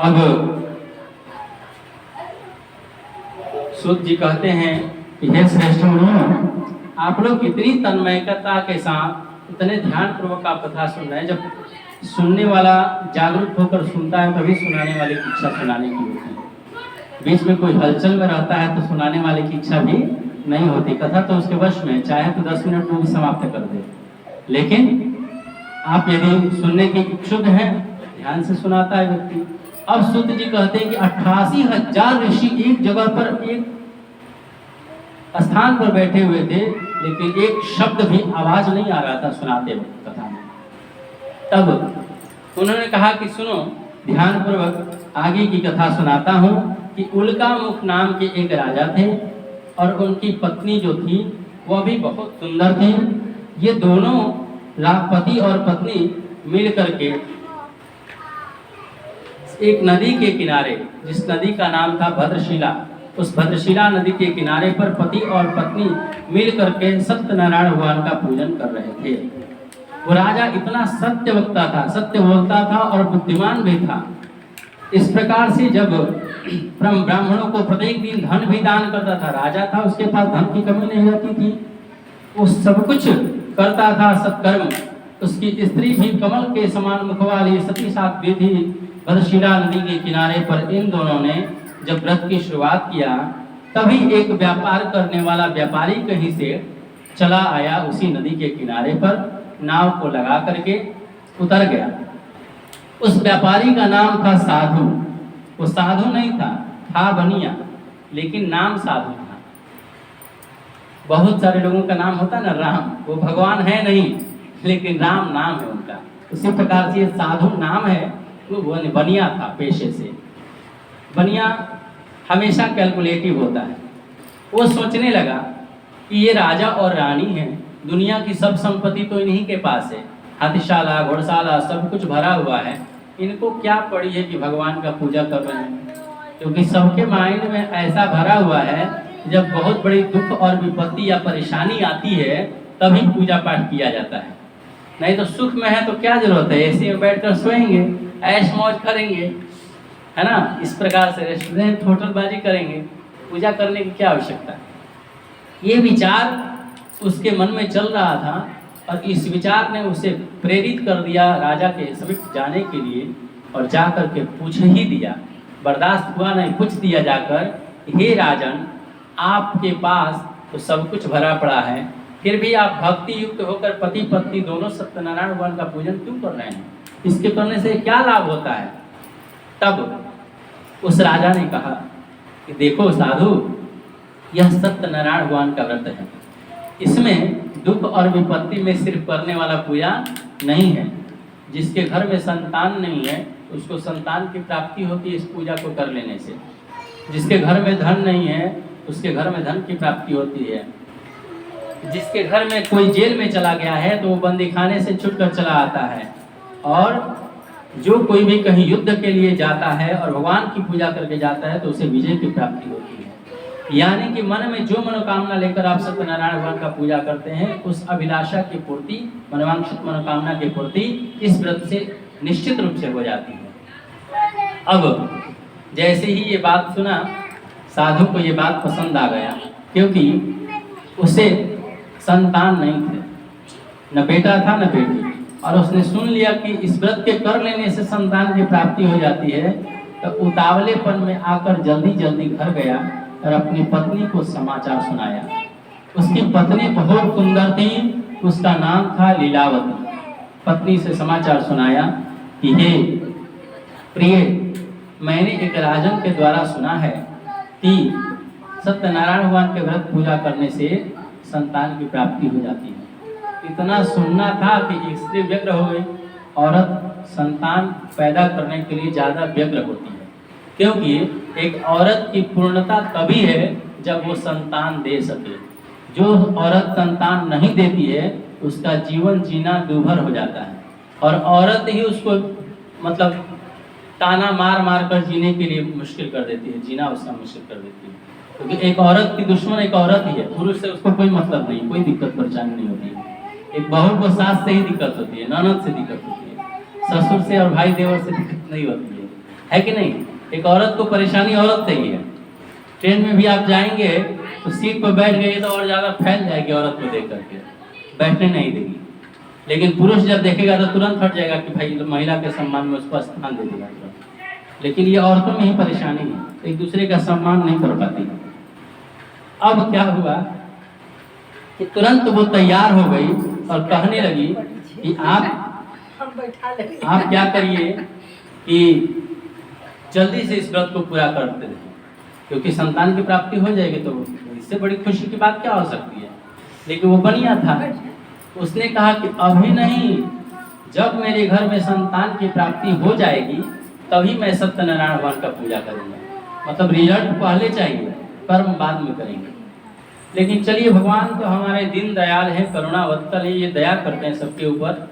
अब सूत जी कहते हैं कि हे श्रेष्ठ मुनियों, आप लोग इतनी तन्मयता के साथ इतने ध्यान पूर्वक आप कथा सुन रहे हैं। जब सुनने वाला जागरूक होकर सुनता है तभी सुनाने वाले की इच्छा सुनाने की होती है। बीच में कोई हलचल में रहता है तो सुनाने वाले की इच्छा भी नहीं होती। कथा तो उसके वश में, चाहे तो 10 मिनट में भी समाप्त कर दे, लेकिन आप यदि सुनने के इच्छुक हैं ध्यान से सुनाता है व्यक्ति। अब सूत जी कहते हैं कि 88,000 ऋषि एक जगह पर एक स्थान पर बैठे हुए थे, लेकिन एक शब्द भी आवाज नहीं आ रहा था सुनाते वक्त कथा में। तब उन्होंने कहा कि सुनो, ध्यान पूर्वक आगे की कथा सुनाता हूँ कि उल्कामुख नाम के एक राजा थे और उनकी पत्नी जो थी वह भी बहुत सुंदर थी। ये दोनों पति और पत्नी मिल करके एक नदी के किनारे, जिस नदी का नाम था भद्रशिला, उस भद्रशिला नदी के किनारे पर पति और पत्नी मिल करके सत्यनारायण भगवान का पूजन कर रहे थे। वो राजा इतना सत्य वक्ता था, सत्य बोलता था और बुद्धिमान भी था। इस प्रकार से जब ब्राह्मणों को प्रत्येक दिन धन भी दान करता था, राजा था उसके पास धन की कमी नहीं रहती थी, वो सब कुछ करता था सत्कर्म। उसकी स्त्री भी कमल के समान मुख वाली सती साध्वी थी। भद्रशिला नदी के किनारे पर इन दोनों ने जब व्रत की शुरुआत किया, तभी एक व्यापार करने वाला व्यापारी कहीं से चला आया, उसी नदी के किनारे पर नाव को लगा करके उतर गया। उस व्यापारी का नाम था साधु। वो साधु नहीं था बनिया, लेकिन नाम साधु था। बहुत सारे लोगों का नाम होता है ना राम, वो भगवान है नहीं, लेकिन राम नाम है उनका। उसी प्रकार से साधु नाम है, वो बनिया था पेशे से। बनिया हमेशा कैलकुलेटिव होता है। वो सोचने लगा कि ये राजा और रानी हैं, दुनिया की सब संपत्ति तो इन्हीं के पास है, हाथीशाला घोड़शाला सब कुछ भरा हुआ है, इनको क्या पड़ी है कि भगवान का पूजा कर रहे हैं। क्योंकि सबके माइंड में ऐसा भरा हुआ है, जब बहुत बड़ी दुख और विपत्ति या परेशानी आती है तभी पूजा पाठ किया जाता है। नहीं तो सुख में है तो क्या जरूरत है, एसी में बैठकर सोएंगे, ऐश मौज करेंगे, है ना। इस प्रकार से रेस्टोरेंट होटलबाजी करेंगे, पूजा करने की क्या आवश्यकता है। ये विचार उसके मन में चल रहा था और इस विचार ने उसे प्रेरित कर दिया राजा के समीप जाने के लिए, और जाकर के पूछ ही दिया। बर्दाश्त हुआ नहीं, पूछ दिया जाकर, हे राजन, आपके पास तो सब कुछ भरा पड़ा है, फिर भी आप भक्ति युक्त होकर पति पत्नी दोनों सत्यनारायण भगवान का पूजन क्यों कर रहे हैं, इसके करने से क्या लाभ होता है। तब उस राजा ने कहा कि देखो साधु, यह सत्यनारायण भगवान का व्रत है, इसमें दुख और विपत्ति में सिर्फ करने वाला पूजा नहीं है। जिसके घर में संतान नहीं है उसको संतान की प्राप्ति होती है इस पूजा को कर लेने से। जिसके घर में धन नहीं है उसके घर में धन की प्राप्ति होती है। जिसके घर में कोई जेल में चला गया है तो वो बंदी खाने से छूटकर चला आता है। और जो कोई भी कहीं युद्ध के लिए जाता है और भगवान की पूजा करके जाता है तो उसे विजय की प्राप्ति होती है। यानी कि मन में जो मनोकामना लेकर आप सत्यनारायण भगवान का पूजा करते हैं, उस अभिलाषा की पूर्ति, मनोवांछित मनोकामना की पूर्ति इस व्रत से निश्चित रूप से हो जाती है। अब जैसे ही ये बात सुना, साधु को ये बात पसंद आ गया, क्योंकि उसे संतान नहीं थे, न बेटा था न बेटी, और उसने सुन लिया कि इस व्रत के कर लेने से संतान की प्राप्ति हो जाती है। तो उतावलेपन में आकर जल्दी जल्दी घर गया और अपनी पत्नी को समाचार सुनाया। उसकी पत्नी बहुत सुंदर थी, उसका नाम था लीलावती। पत्नी से समाचार सुनाया कि हे प्रिय, मैंने एक राजन के द्वारा सुना है कि सत्यनारायण भगवान के व्रत पूजा करने से संतान की प्राप्ति हो जाती है। इतना सुनना था कि एक स्त्री व्यग्र हो गई। औरत संतान पैदा करने के लिए ज़्यादा व्यग्र होती है, क्योंकि एक औरत की पूर्णता तभी है जब वो संतान दे सके। जो औरत संतान नहीं देती है उसका जीवन जीना दूभर हो जाता है, और औरत ही उसको मतलब ताना मार मार कर जीने के लिए मुश्किल कर देती है, जीना उसका मुश्किल कर देती है। क्योंकि एक औरत की दुश्मन एक औरत ही है, पुरुष से उसको कोई मतलब नहीं, कोई दिक्कत परेशानी नहीं होती है। एक बहू को सास से ही दिक्कत होती है, ननद से दिक्कत होती है, ससुर से और भाई देवर से दिक्कत नहीं होती है। है कि नहीं? एक औरत को परेशानी औरत से ही है। ट्रेन में भी आप जाएंगे तो सीट पर बैठ गई तो और ज़्यादा फैल जाएगी औरत को देख करके, बैठने नहीं देगी। लेकिन पुरुष जब देखेगा तो तुरंत हट जाएगा कि भाई महिला के सम्मान में उसको स्थान दे देगा। लेकिन ये औरतों में ही परेशानी है, एक दूसरे का सम्मान नहीं कर पाती। अब क्या हुआ कि तुरंत वो तैयार हो गई और कहने लगी कि आप क्या करिए कि जल्दी से इस व्रत को पूरा करते हैं, क्योंकि संतान की प्राप्ति हो जाएगी तो इससे बड़ी खुशी की बात क्या हो सकती है। लेकिन वो बनिया था, उसने कहा कि अभी नहीं, जब मेरे घर में संतान की प्राप्ति हो जाएगी तभी मैं सत्यनारायण भगवान का पूजा करूँगा। मतलब रिजल्ट पहले चाहिए, कर्म बाद में करेंगे। लेकिन चलिए, भगवान तो हमारे दीन दयाल है, करुणावत्सल है, ये दया करते हैं सबके ऊपर।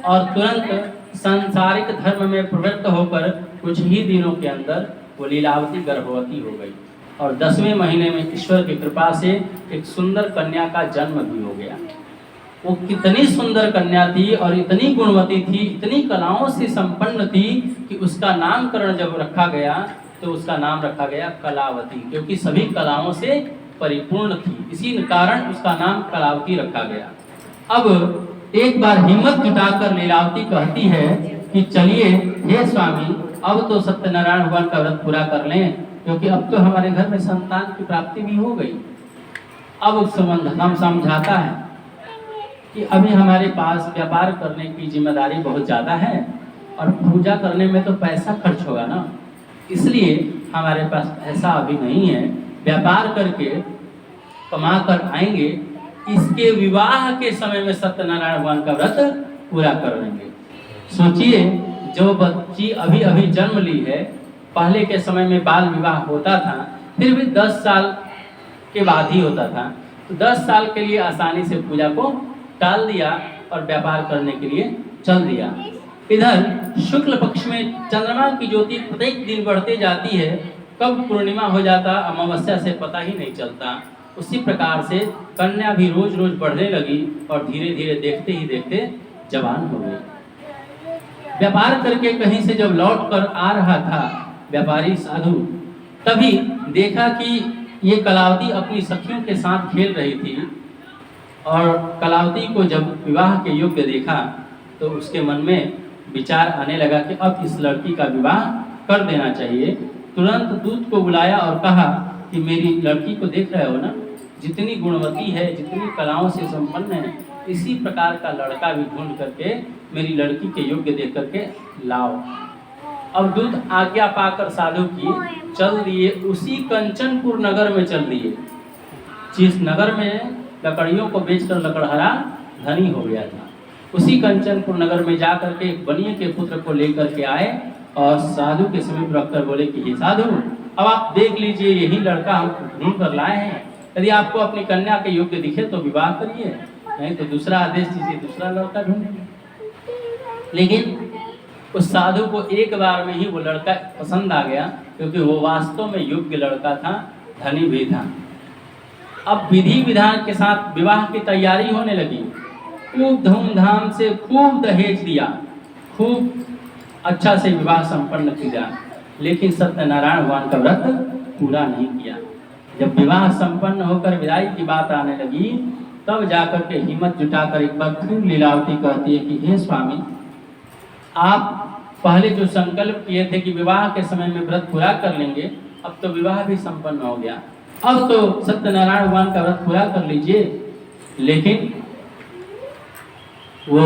और तुरंत सांसारिक धर्म में प्रवृत्त होकर कुछ ही दिनों के अंदर वो लीलावती गर्भवती हो गई और 10वें महीने में ईश्वर की कृपा से एक सुंदर कन्या का जन्म भी हो गया। वो कितनी सुंदर कन्या थी और इतनी गुणवती थी, इतनी कलाओं से संपन्न थी कि उसका नामकरण जब रखा गया तो उसका नाम रखा गया कलावती, क्योंकि सभी कलाओं से परिपूर्ण थी। इसी कारण उसका नाम कलावती रखा गया। अब एक बार हिम्मत जुटाकर लीलावती कहती है कि चलिए हे स्वामी, अब तो सत्यनारायण भगवान का व्रत पूरा कर लें, क्योंकि अब तो हमारे घर में संतान की प्राप्ति भी हो गई। अब उस संबंध हम समझाता है कि अभी हमारे पास व्यापार करने की जिम्मेदारी बहुत ज़्यादा है और पूजा करने में तो पैसा खर्च होगा ना, इसलिए हमारे पास पैसा अभी नहीं है। व्यापार करके कमा कर आएंगे, इसके विवाह के समय में सत्यनारायण भगवान का व्रत पूरा कर लेंगे। सोचिए, जो बच्ची अभी अभी जन्म ली है, पहले के समय में बाल विवाह होता था, फिर भी 10 साल के बाद ही होता था, तो 10 साल के लिए आसानी से पूजा को टाल दिया और व्यापार करने के लिए चल दिया। इधर शुक्ल पक्ष में चंद्रमा की ज्योति प्रत्येक दिन बढ़ते जाती है, कब पूर्णिमा हो जाता अमावस्या से पता ही नहीं चलता। उसी प्रकार से कन्या भी रोज रोज बढ़ने लगी और धीरे धीरे देखते ही देखते जवान हो गई। व्यापार करके कहीं से जब लौट कर आ रहा था व्यापारी साधु, तभी देखा कि ये कलावती अपनी सखियों के साथ खेल रही थी और कलावती को जब विवाह के योग्य देखा तो उसके मन में विचार आने लगा कि अब इस लड़की का विवाह कर देना चाहिए। तुरंत दूत को बुलाया और कहा कि मेरी लड़की को देख रहे हो ना, जितनी गुणवती है, जितनी कलाओं से संपन्न है, इसी प्रकार का लड़का भी ढूंढ करके मेरी लड़की के योग्य देख करके लाओ। अब दूत आज्ञा पाकर साधु की चल दिए, उसी कंचनपुर नगर में चल दिए, जिस नगर में लकड़ियों को बेचकर लकड़हारा धनी हो गया था। उसी कंचनपुर नगर में जाकर के एक बनिए के पुत्र को लेकर के आए और साधु के समीप रखकर बोले कि हे साधु, अब आप देख लीजिए, यही लड़का हम ढूंढ कर लाए हैं, यदि आपको अपनी कन्या के योग्य दिखे तो विवाह करिए, नहीं तो दूसरा आदेश दीजिए, दूसरा लड़का ढूंढेंगे। लेकिन उस साधु को एक बार में ही वो लड़का पसंद आ गया, क्योंकि वो वास्तव में योग्य लड़का था, धनी भी था। अब विधि विधान के साथ विवाह की तैयारी होने लगी, खूब धूमधाम से खूब दहेज दिया, खूब अच्छा से विवाह संपन्न किया, लेकिन सत्यनारायण भगवान का व्रत पूरा नहीं किया। जब विवाह संपन्न होकर विदाई की बात आने लगी, तब जाकर के हिम्मत जुटाकर एक बार फिर लीलावती कहती है कि हे स्वामी, आप पहले जो संकल्प किए थे कि विवाह के समय में व्रत पूरा कर लेंगे, अब तो विवाह भी संपन्न हो गया, अब तो सत्यनारायण भगवान का व्रत पूरा कर लीजिए। लेकिन वो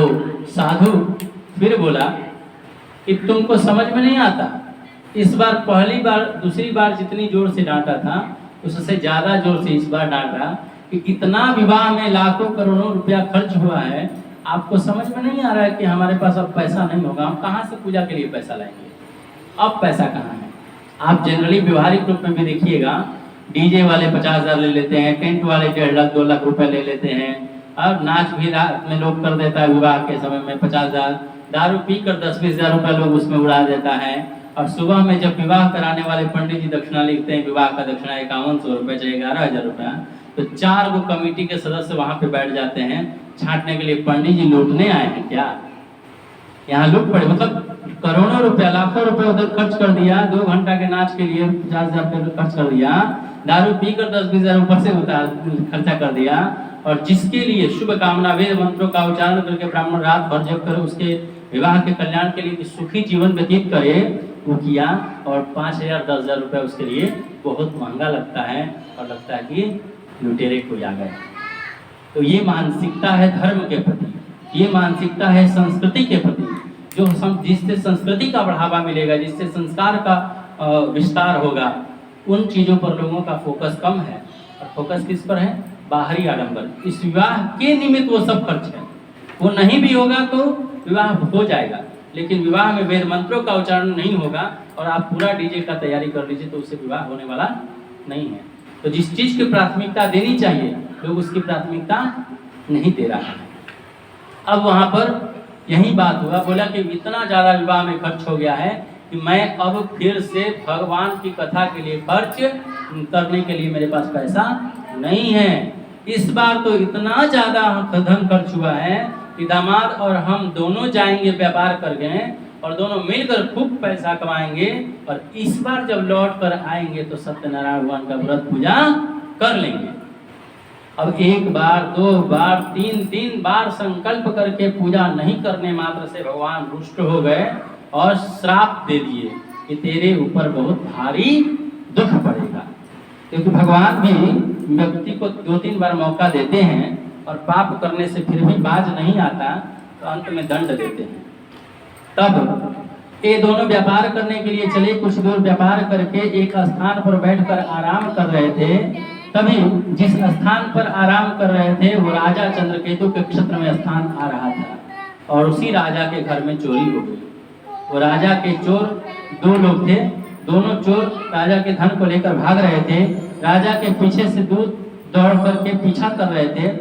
साधु फिर बोला कि तुमको समझ में नहीं आता, इस बार पहली बार दूसरी बार जितनी जोर से डांटा था उससे ज्यादा जोर से इस बार डांटा कि इतना विवाह में लाखों करोड़ों रुपया खर्च हुआ है, आपको समझ में नहीं आ रहा है कि हमारे पास अब पैसा नहीं होगा, हम कहाँ से पूजा के लिए पैसा लाएंगे, अब पैसा कहाँ है। आप जनरली व्यवहारिक रूप में भी देखिएगा, डीजे वाले 50,000 ले लेते हैं, टेंट वाले 1.5 लाख 2 लाख रुपए ले लेते हैं, और नाच भी रात में लोग कर देता है विवाह के समय में 50,000, दारू पी कर 10-20 हज़ार रुपये लोग उसमें उड़ा देता है। और सुबह में जब विवाह कराने वाले पंडित जी दक्षिणा लिखते हैं, विवाह का दक्षिणा 5100 रुपये चाहे 11,000 रुपया, तो 4 गो कमेटी के सदस्य वहाँ पे बैठ जाते हैं छांटने के लिए, पंडित जी लूटने आए हैं क्या, यहाँ लूट पड़े, मतलब करोड़ों रुपया, लाखों रुपए उधर खर्च कर दिया, 2 घंटा के नाच के लिए 50,000 रुपये खर्च कर दिया, दारू पीकर 10-20 हजार ऊपर से खर्चा कर दिया, और जिसके लिए शुभ कामना वेद मंत्रों का उच्चारण करके ब्राह्मण रात भर जग कर उसके विवाह के कल्याण के लिए सुखी जीवन व्यतीत करे, वो किया, और 5,000-10,000 रुपये उसके लिए बहुत महंगा लगता है, और लगता है कि लुटेरे कोई आ गए। तो ये मानसिकता है धर्म के प्रति, ये मानसिकता है संस्कृति के प्रति, जो जिससे संस्कृति का बढ़ावा मिलेगा, जिससे संस्कार का विस्तार होगा, उन चीज़ों पर लोगों का फोकस कम है। और फोकस किस पर है? बाहरी आडंबर। इस विवाह के निमित्त वो सब खर्च है, वो नहीं भी होगा तो विवाह हो जाएगा, लेकिन विवाह में वेद मंत्रों का उच्चारण नहीं होगा और आप पूरा डीजे का तैयारी कर लीजिए तो उससे विवाह होने वाला नहीं है। तो जिस चीज़ की प्राथमिकता देनी चाहिए लोग उसकी प्राथमिकता नहीं दे रहा है। अब वहाँ पर यही बात हुआ, बोला कि इतना ज़्यादा विवाह में खर्च हो गया है कि मैं अब फिर से भगवान की कथा के लिए खर्च करने के लिए मेरे पास पैसा नहीं है। इस बार तो इतना ज़्यादा धन खर्च हुआ है कि दामाद और हम दोनों जाएंगे व्यापार करके और दोनों मिलकर खूब पैसा कमाएंगे, और इस बार जब लौट कर आएंगे तो सत्यनारायण भगवान का व्रत पूजा कर लेंगे। अब 1 बार 2 बार 3 बार संकल्प करके पूजा नहीं करने मात्र से भगवान रुष्ट हो गए और श्राप दे दिए कि तेरे ऊपर बहुत भारी दुख पड़ेगा। क्योंकि भगवान भी व्यक्ति को 2-3 बार मौका देते हैं और पाप करने से फिर भी बाज नहीं आता तो अंत में दंड देते हैं। तब ये दोनों व्यापार करने के लिए चले, कुछ दूर व्यापार करके एक स्थान पर बैठकर आराम कर रहे थे। तभी जिस स्थान पर आराम कर रहे थे वो राजा चंद्रकेतु के क्षेत्र में स्थान आ रहा था और उसी राजा के घर में चोरी हो गई। वो राजा के चोर 2 लोग थे, दोनों चोर राजा के धन को लेकर भाग रहे थे। राजा के पीछे से दौड़ करके पीछा कर रहे थे।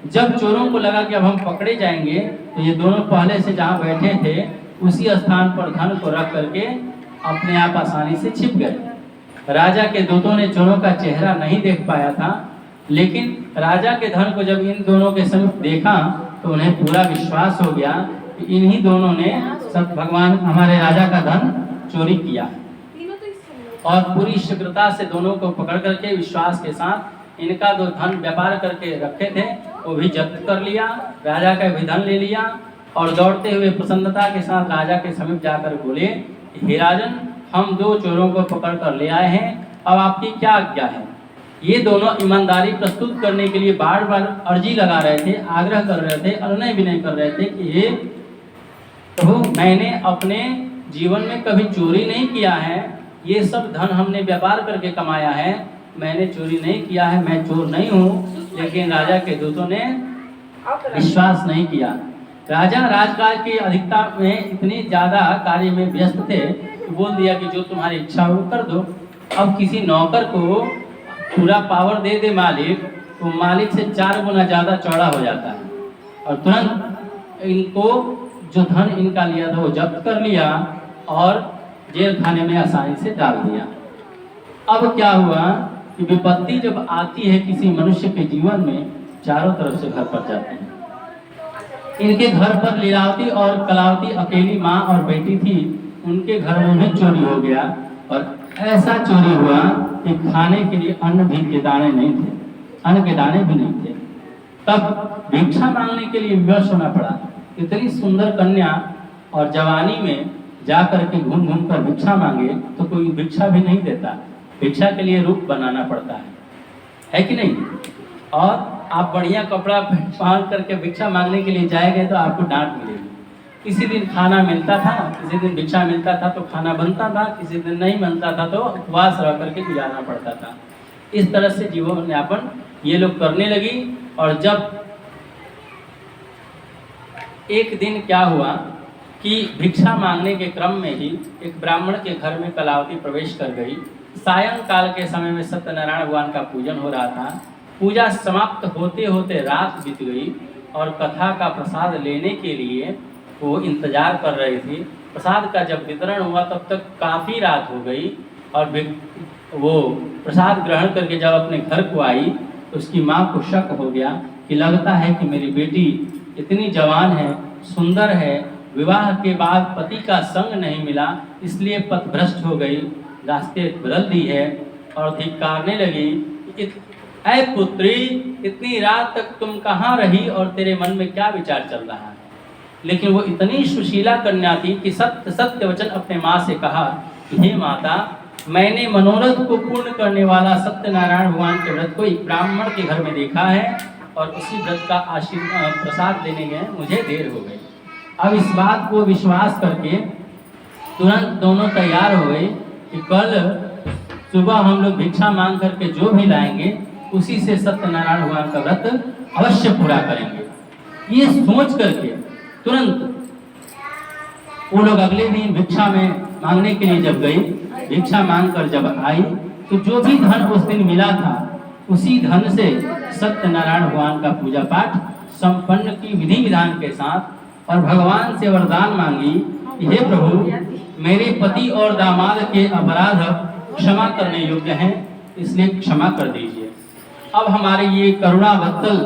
जब चोरों को लगा कि अब हम पकड़े जाएंगे तो ये दोनों पहले से जहाँ बैठे थे उसी स्थान पर धन को रख करके अपने आप आसानी से छिप गए। राजा के दूतों ने चोरों का चेहरा नहीं देख पाया था, लेकिन राजा के धन को जब इन दोनों के समीप देखा तो उन्हें पूरा विश्वास हो गया कि इन्हीं दोनों ने सब भगवान हमारे राजा का धन चोरी किया। और पूरी शीघ्रता से दोनों को पकड़ करके विश्वास के साथ इनका जो धन व्यापार करके रखे थे वो भी जब्त कर लिया, राजा का भी धन ले लिया और दौड़ते हुए प्रसन्नता के साथ राजा के समीप जाकर बोले, हे राजन, हम 2 चोरों को पकड़ कर ले आए हैं, अब आपकी क्या आज्ञा है। ये दोनों ईमानदारी प्रस्तुत करने के लिए बार बार अर्जी लगा रहे थे, आग्रह कर रहे थे, अनुनय विनय कर रहे थे कि ये प्रभु, मैंने अपने जीवन में कभी चोरी नहीं किया है, ये सब धन हमने व्यापार करके कमाया है, मैंने चोरी नहीं किया है, मैं चोर नहीं हूँ। लेकिन राजा के दूतों ने विश्वास नहीं किया। राजा राजकाज की अधिकता में इतने ज़्यादा कार्य में व्यस्त थे कि बोल दिया कि जो तुम्हारी इच्छा हो कर दो। अब किसी नौकर को पूरा पावर दे दे मालिक, तो मालिक से 4 गुना ज़्यादा चौड़ा हो जाता है और तुरंत इनको जो धन इनका लिया था वो जब्त कर लिया और जेल खाने में आसानी से डाल दिया। अब क्या हुआ कि विपत्ति जब आती है किसी मनुष्य के जीवन में, चारों तरफ से घर पर जाते हैं। इनके घर पर लीलावती और कलावती अकेली माँ और बेटी थी, उनके घर में भी चोरी हो गया और ऐसा चोरी हुआ कि खाने के लिए अन्न भी के दाने नहीं थे, अन्न के दाने भी नहीं थे। तब भिक्षा मांगने के लिए विवश होना पड़ा। इतनी सुंदर कन्या और जवानी में जा करके घूम घूम कर भिक्षा मांगे तो कोई भिक्षा भी नहीं देता, भिक्षा के लिए रूप बनाना पड़ता है कि नहीं। और आप बढ़िया कपड़ा पहन करके भिक्षा मांगने के लिए जाएंगे तो आपको डांट मिलेगी। किसी दिन खाना मिलता था, किसी दिन भिक्षा मिलता था तो खाना बनता था, किसी दिन नहीं बनता था तो उपवास रह करके गुजारना पड़ता था। इस तरह से जीवन यापन ये लोग करने लगी। और जब एक दिन क्या हुआ कि भिक्षा मांगने के क्रम में ही एक ब्राह्मण के घर में कलावती प्रवेश कर गई। सायंकाल के समय में सत्यनारायण भगवान का पूजन हो रहा था। पूजा समाप्त होते होते रात बीत गई और कथा का प्रसाद लेने के लिए वो इंतजार कर रही थी। प्रसाद का जब वितरण हुआ तब तक काफ़ी रात हो गई और वो प्रसाद ग्रहण करके जब अपने घर को आई तो उसकी माँ को शक हो गया कि लगता है कि मेरी बेटी इतनी जवान है, सुंदर है विवाह के बाद पति का संग नहीं मिला, इसलिए पथभ्रष्ट हो गई, रास्ते बदल दी है और धिक्कारने लगी। ऐ पुत्री, इतनी रात तक तुम कहाँ रही और तेरे मन में क्या विचार चल रहा है? लेकिन वो इतनी सुशीला कन्या थी कि सत्य सत्य वचन अपने माँ से कहा कि हे माता, मैंने मनोरथ को पूर्ण करने वाला सत्यनारायण भगवान के व्रत को एक ब्राह्मण के घर में देखा है और उसी व्रत का आशीर्वाद प्रसाद देने में मुझे देर हो गई। अब इस बात को विश्वास करके तुरंत दोनों तैयार हो गए कि कल सुबह हम लोग भिक्षा मांग करके जो भी लाएंगे उसी से सत्यनारायण भगवान का व्रत अवश्य पूरा करेंगे। ये सोच करके तुरंत वो लोग अगले दिन भिक्षा में मांगने के लिए जब गई, भिक्षा मांग कर जब आई तो जो भी धन उस दिन मिला था उसी धन से सत्यनारायण भगवान का पूजा पाठ संपन्न की विधि विधान के साथ और भगवान से वरदान मांगी कि हे प्रभु, मेरे पति और दामाद के अपराध क्षमा करने योग्य हैं, इसलिए क्षमा कर दीजिए। अब हमारे ये करुणावत्तल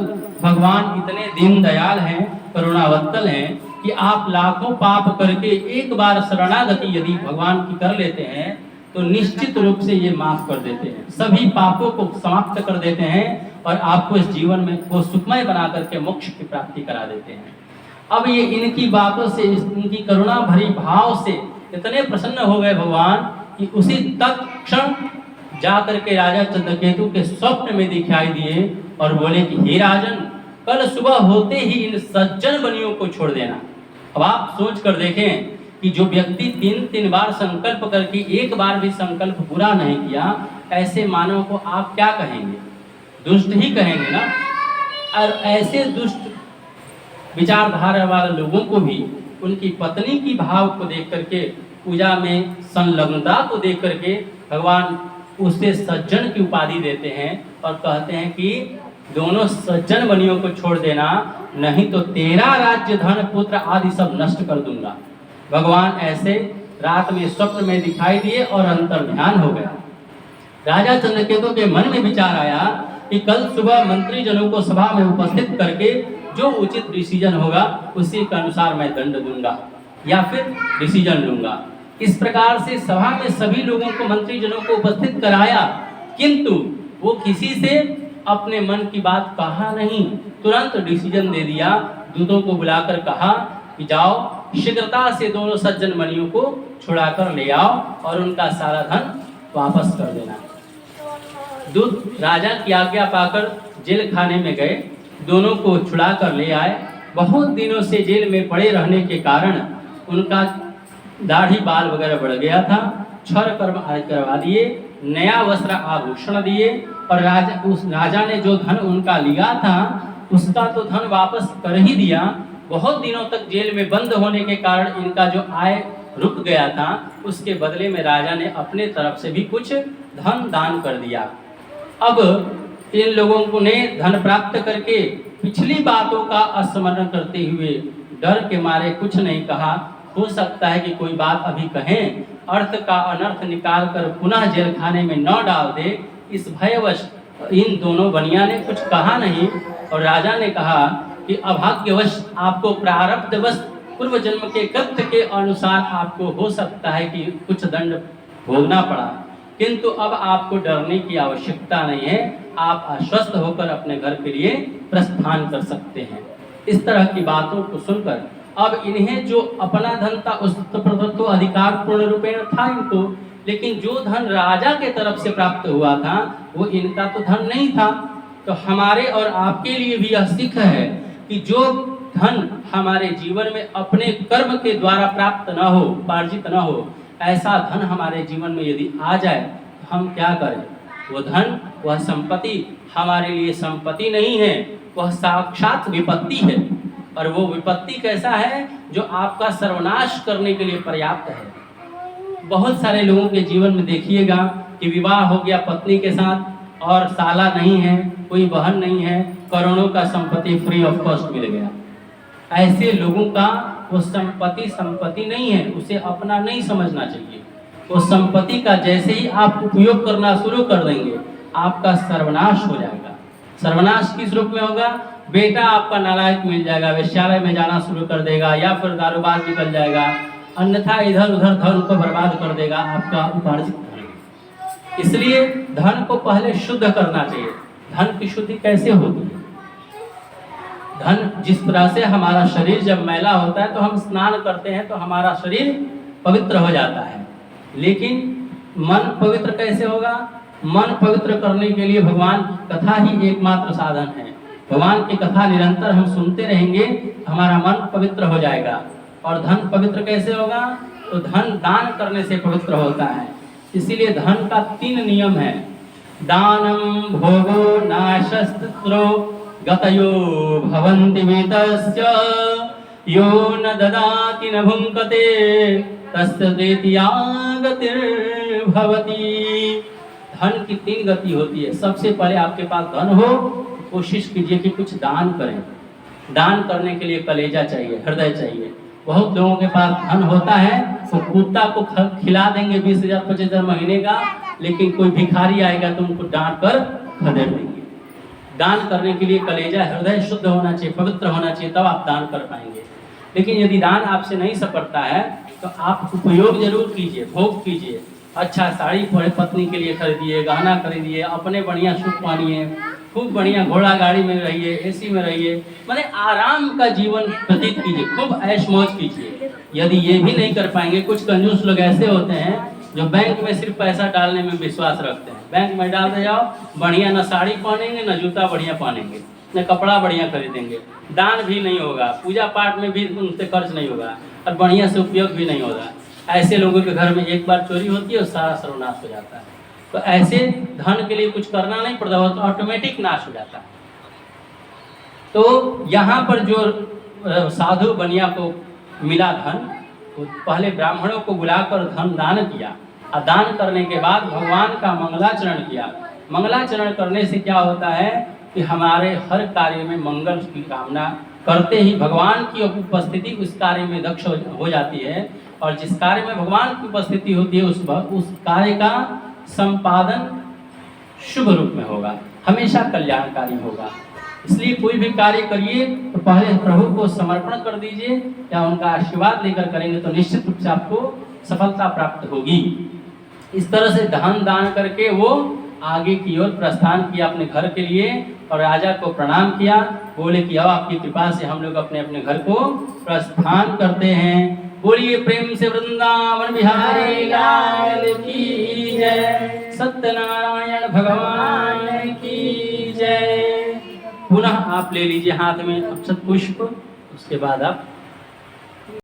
भगवान इतने दीन दयाल हैं, करुणावत्तल हैं कि आप लाखों पाप करके एक बार शरणागति यदि भगवान की कर लेते हैं तो निश्चित रूप से ये माफ कर देते हैं, सभी पापों को समाप्त कर देते हैं और आपको इस जीवन में वो सुखमय बना करके मोक्ष की प्राप्ति करा देते हैं। अब ये इनकी बातों से, इनकी करुणा भरी भाव से इतने प्रसन्न हो गए भगवान कि उसी तत्क्षण जा करके राजा चंद्रकेतु के स्वप्न में दिखाई दिए और बोले कि हे राजन, कल सुबह होते ही इन सज्जन बनियों को छोड़ देना। अब आप सोच कर देखें कि जो व्यक्ति 3-3 बार संकल्प करके एक बार भी संकल्प पूरा नहीं किया, ऐसे मानव को आप क्या कहेंगे? दुष्ट ही कहेंगे ना। और ऐसे दुष्ट विचारधारा वाले लोगों को भी उनकी पत्नी की भाव को देख करके, पूजा में संलग्नता को देख करके भगवान उससे सज्जन की उपाधि देते हैं और कहते हैं कि दोनों सज्जन बनियों को छोड़ देना, नहीं तो तेरा राज्य, धन, पुत्र आदि सब नष्ट कर दूंगा। भगवान ऐसे रात में स्वप्न में दिखाई दिए और अंतर्ध्यान हो गया। राजा चंद्रकेतु के मन में विचार आया कि कल सुबह मंत्री जनों को सभा में उपस्थित करके जो उचित डिसीजन होगा उसी के अनुसार मैं दंड दूंगा या फिर डिसीजन लूंगा। इस प्रकार से सभा में सभी लोगों को, मंत्री जनों को उपस्थित कराया, किंतु वो किसी से अपने मन की बात कहा नहीं, तुरंत डिसीजन दे दिया। दूतों को बुलाकर कहा कि जाओ शीघ्रता से दोनों सज्जन मणियों को छुड़ाकर ले आओ और उनका सारा धन वापस कर देना। दूत राजा की आज्ञा पाकर जेल खाने में गए, दोनों को छुड़ा कर ले आए। बहुत दिनों से जेल में पड़े रहने के कारण उनका दाढ़ी बाल वगैरह बढ़ गया था। क्षर कर्म आदि करवा दिए, नया वस्त्र आभूषण दिए और राजा ने जो धन उनका लिया था उसका तो धन वापस कर ही दिया। बहुत दिनों तक जेल में बंद होने के कारण इनका जो आय रुक गया था, उसके बदले में राजा ने अपने तरफ से भी कुछ धन दान कर दिया। अब इन लोगों को ने धन प्राप्त करके पिछली बातों का स्मरण करते हुए डर के मारे कुछ नहीं कहा। हो सकता है कि कोई बात अभी कहें, अर्थ का अनर्थ निकाल कर पुनः जेल खाने में न डाल दे, इस भयवश इन दोनों बनिया ने कुछ कहा नहीं। और राजा ने कहा कि अभाग्यवश आपको प्रारब्धवश पूर्व जन्म के कृत्य के अनुसार आपको हो सकता है कि कुछ दंड भोगना पड़ा, किंतु अब आपको डरने की आवश्यकता नहीं है, आप आश्वस्त होकर अपने घर के लिए प्रस्थान कर सकते हैं। इस तरह की बातों को सुनकर अब इन्हें जो अपना धन था उस पर तो अधिकार पूर्ण रूपेण था इनको, लेकिन जो धन राजा के तरफ से प्राप्त हुआ था वो इनका तो धन नहीं था। तो हमारे और आपके लिए भी यह सीख है कि जो धन हमारे जीवन में अपने कर्म के द्वारा प्राप्त न हो, उपार्जित न हो, ऐसा धन हमारे जीवन में यदि आ जाए तो हम क्या करें? वो धन, वह संपत्ति हमारे लिए संपत्ति नहीं है, वह साक्षात विपत्ति है। और वो विपत्ति कैसा है? जो आपका सर्वनाश करने के लिए पर्याप्त है। बहुत सारे लोगों के जीवन में देखिएगा कि विवाह हो गया पत्नी के साथ और साला नहीं है, कोई बहन नहीं है, करोड़ों का संपत्ति फ्री ऑफ कॉस्ट मिल गया। ऐसे लोगों का वो संपत्ति नहीं है, उसे अपना नहीं समझना चाहिए। वो संपत्ति का जैसे ही आप उपयोग करना शुरू कर देंगे आपका सर्वनाश हो जाएगा। सर्वनाश किस रूप में होगा? बेटा आपका नालायक मिल जाएगा, वेश्यालय में जाना शुरू कर देगा या फिर दारूबाज निकल जाएगा, अन्यथा इधर उधर धन को बर्बाद कर देगा, आपका उपार्जित धन। इसलिए धन को पहले शुद्ध करना चाहिए। धन की शुद्धि कैसे होती है? धन जिस तरह से हमारा शरीर जब मैला होता है तो हम स्नान करते हैं तो हमारा शरीर पवित्र हो जाता है, लेकिन मन पवित्र कैसे होगा? मन पवित्र करने के लिए भगवान कथा ही एकमात्र साधन है। भगवान की कथा निरंतर हम सुनते रहेंगे, हमारा मन पवित्र हो जाएगा। और धन पवित्र कैसे होगा? तो धन दान करने से पवित्र होता है। इसीलिए धन का 3 नियम है। दानम भोगो नाशस्त्रो गतयो भवन्ति वेतस्य यो न ददाति न भुङ्क्ते तस्य द्वितीया गतिर्भवति। धन की 3 गति होती है। सबसे पहले आपके पास धन हो, कोशिश कीजिए कि कुछ दान करें। दान करने के लिए कलेजा चाहिए, हृदय चाहिए। बहुत लोगों के पास धन होता है तो कुत्ता को खिला देंगे 20,000 25,000 महीने का, लेकिन कोई भिखारी आएगा तो उनको डांट कर खदेड़ देंगे। दान करने के लिए कलेजा, हृदय शुद्ध होना चाहिए, पवित्र होना चाहिए, तब आप दान कर पाएंगे। लेकिन यदि दान आपसे नहीं सपरता है तो आप उपयोग जरूर कीजिए, भोग कीजिए। अच्छा साड़ी पत्नी के लिए खरीदिए, गहना खरीदिए, अपने बढ़िया सुख मानिए, खूब बढ़िया घोड़ा गाड़ी में रहिए, एसी में रहिए, माने आराम का जीवन व्यतीत कीजिए, खूब ऐश मौज कीजिए। यदि ये भी नहीं कर पाएंगे, कुछ कंजूस लोग ऐसे होते हैं जो बैंक में सिर्फ पैसा डालने में विश्वास रखते हैं। बैंक में डाल दे जाओ, बढ़िया न साड़ी पहनेंगे, न जूता बढ़िया पहनेंगे, न कपड़ा बढ़िया खरीदेंगे, दान भी नहीं होगा, पूजा पाठ में भी उनसे खर्च नहीं होगा और बढ़िया से उपयोग भी नहीं होगा। ऐसे लोगों के घर में एक बार चोरी होती है और सारा सर्वनाश हो जाता है। तो ऐसे धन के लिए कुछ करना नहीं पड़ता, तो ऑटोमेटिक नाश हो जाता है। तो यहाँ पर जो साधु बनिया को मिला धन, तो पहले ब्राह्मणों को बुलाकर धन दान किया और दान करने के बाद भगवान का मंगलाचरण किया। मंगलाचरण करने से क्या होता है कि हमारे हर कार्य में मंगल की कामना करते ही भगवान की उपस्थिति उस कार्य में दक्ष हो जाती है, और जिस कार्य में भगवान की उपस्थिति होती है उस कार्य का संपादन शुभ रूप में होगा, हमेशा कल्याणकारी होगा। इसलिए कोई भी कार्य करिए तो पहले प्रभु को समर्पण कर दीजिए या उनका आशीर्वाद लेकर करेंगे तो निश्चित रूप से आपको सफलता प्राप्त होगी। इस तरह से धन दान करके वो आगे की ओर प्रस्थान किया अपने घर के लिए, और राजा को प्रणाम किया। बोले कि अब आपकी कृपा से हम लोग अपने अपने घर को प्रस्थान करते हैं। बोलिए प्रेम से वृंदावन बिहारी लाल की जय, सत्यनारायण भगवान की जय। पुनः आप ले लीजिए हाथ में अक्षत पुष्प, उसके बाद आप